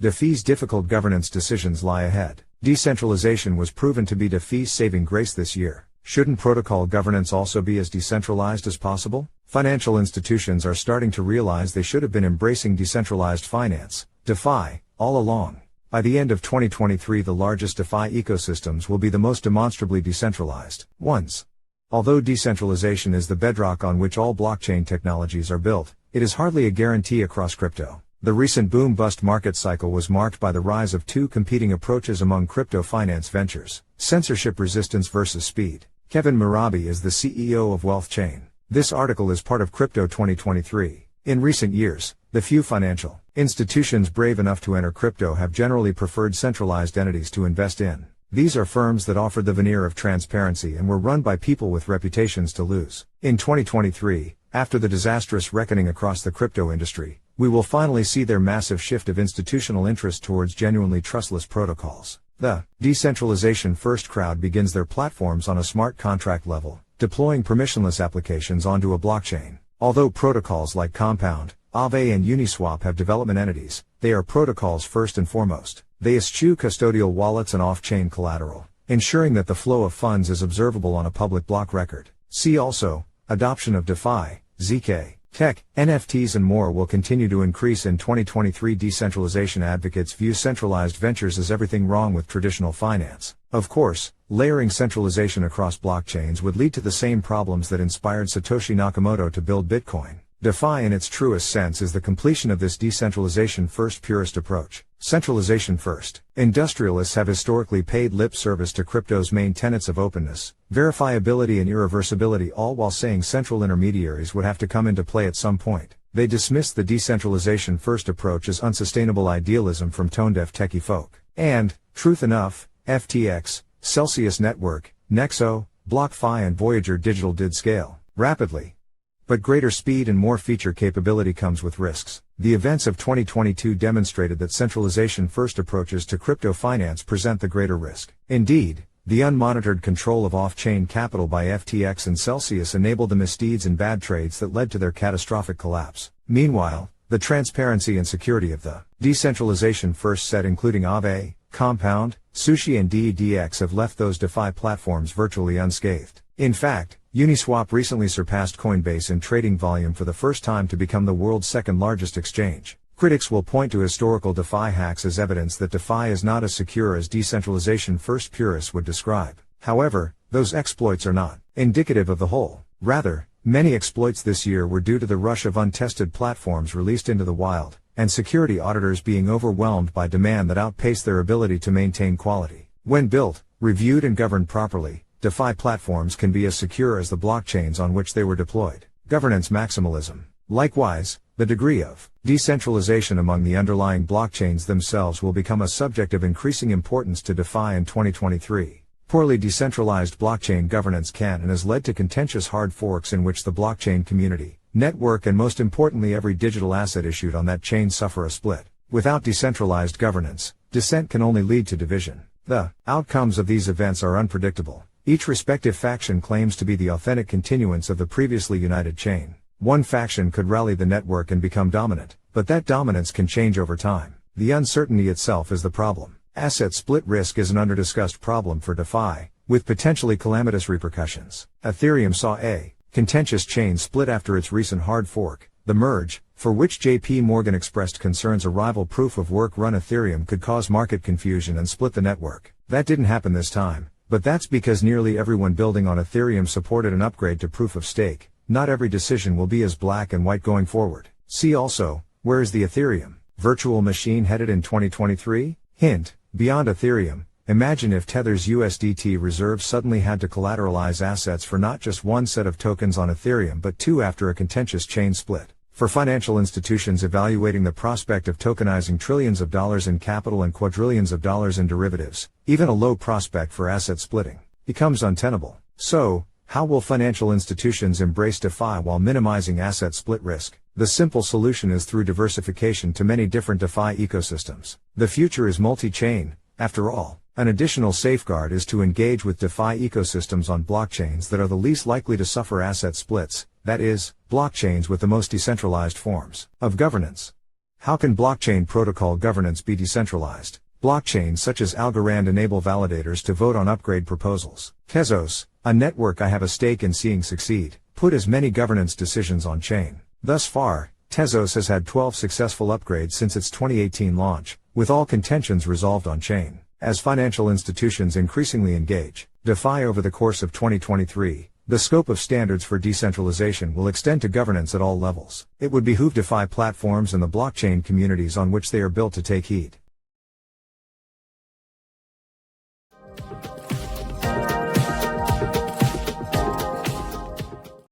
DeFi's difficult governance decisions lie ahead. Decentralization was proven to be DeFi's saving grace this year. Shouldn't protocol governance also be as decentralized as possible? Financial institutions are starting to realize they should have been embracing decentralized finance, DeFi, all along. By the end of 2023, the largest DeFi ecosystems will be the most demonstrably decentralized ones. Although decentralization is the bedrock on which all blockchain technologies are built, it is hardly a guarantee across crypto. The recent boom-bust market cycle was marked by the rise of two competing approaches among crypto finance ventures: censorship-resistance versus speed. Kevin Mehrabi is the CEO of Wealthchain. This article is part of Crypto 2023. In recent years, the few financial institutions brave enough to enter crypto have generally preferred centralized entities to invest in. These are firms that offered the veneer of transparency and were run by people with reputations to lose. In 2023, after the disastrous reckoning across the crypto industry, we will finally see their massive shift of institutional interest towards genuinely trustless protocols. The decentralization first crowd begins their platforms on a smart contract level, deploying permissionless applications onto a blockchain. Although protocols like Compound, Aave and Uniswap have development entities, they are protocols first and foremost. They eschew custodial wallets and off-chain collateral, ensuring that the flow of funds is observable on a public block record. See also, adoption of DeFi, ZK, tech, NFTs and more will continue to increase in 2023. Decentralization advocates view centralized ventures as everything wrong with traditional finance. Of course, layering centralization across blockchains would lead to the same problems that inspired Satoshi Nakamoto to build Bitcoin. DeFi in its truest sense is the completion of this decentralization first purist approach. Centralization first. Industrialists have historically paid lip service to crypto's main tenets of openness, verifiability and irreversibility, all while saying central intermediaries would have to come into play at some point. They dismissed the decentralization first approach as unsustainable idealism from tone-deaf techie folk. And, truth enough, FTX, Celsius Network, Nexo, BlockFi and Voyager Digital did scale rapidly. But greater speed and more feature capability comes with risks. The events of 2022 demonstrated that centralization-first approaches to crypto finance present the greater risk. Indeed, the unmonitored control of off-chain capital by FTX and Celsius enabled the misdeeds and bad trades that led to their catastrophic collapse. Meanwhile, the transparency and security of the decentralization-first set, including Aave, Compound, Sushi and DEDX, have left those DeFi platforms virtually unscathed. In fact, Uniswap recently surpassed Coinbase in trading volume for the first time to become the world's second largest exchange. Critics will point to historical DeFi hacks as evidence that DeFi is not as secure as decentralization-first purists would describe. However, those exploits are not indicative of the whole. Rather, many exploits this year were due to the rush of untested platforms released into the wild, and security auditors being overwhelmed by demand that outpaced their ability to maintain quality. When built, reviewed and governed properly, DeFi platforms can be as secure as the blockchains on which they were deployed. Governance maximalism. Likewise, the degree of decentralization among the underlying blockchains themselves will become a subject of increasing importance to DeFi in 2023. Poorly decentralized blockchain governance can and has led to contentious hard forks in which the blockchain community, network and most importantly every digital asset issued on that chain suffer a split. Without decentralized governance, dissent can only lead to division. The outcomes of these events are unpredictable. Each respective faction claims to be the authentic continuance of the previously united chain. One faction could rally the network and become dominant, but that dominance can change over time. The uncertainty itself is the problem. Asset split risk is an underdiscussed problem for DeFi, with potentially calamitous repercussions. Ethereum saw a contentious chain split after its recent hard fork, the merge, for which JP Morgan expressed concerns a rival proof-of-work run Ethereum could cause market confusion and split the network. That didn't happen this time. But that's because nearly everyone building on Ethereum supported an upgrade to proof of stake. Not every decision will be as black and white going forward. See also, where is the Ethereum virtual machine headed in 2023? Hint, beyond Ethereum, imagine if Tether's USDT reserves suddenly had to collateralize assets for not just one set of tokens on Ethereum but two after a contentious chain split. For financial institutions evaluating the prospect of tokenizing trillions of dollars in capital and quadrillions of dollars in derivatives, even a low prospect for asset splitting becomes untenable. So, how will financial institutions embrace DeFi while minimizing asset split risk? The simple solution is through diversification to many different DeFi ecosystems. The future is multi-chain, after all. An additional safeguard is to engage with DeFi ecosystems on blockchains that are the least likely to suffer asset splits, that is, blockchains with the most decentralized forms of governance. How can blockchain protocol governance be decentralized? Blockchains such as Algorand enable validators to vote on upgrade proposals. Tezos, a network I have a stake in seeing succeed, put as many governance decisions on chain. Thus far, Tezos has had 12 successful upgrades since its 2018 launch, with all contentions resolved on chain. As financial institutions increasingly engage DeFi over the course of 2023, the scope of standards for decentralization will extend to governance at all levels. It would behoove DeFi platforms and the blockchain communities on which they are built to take heed.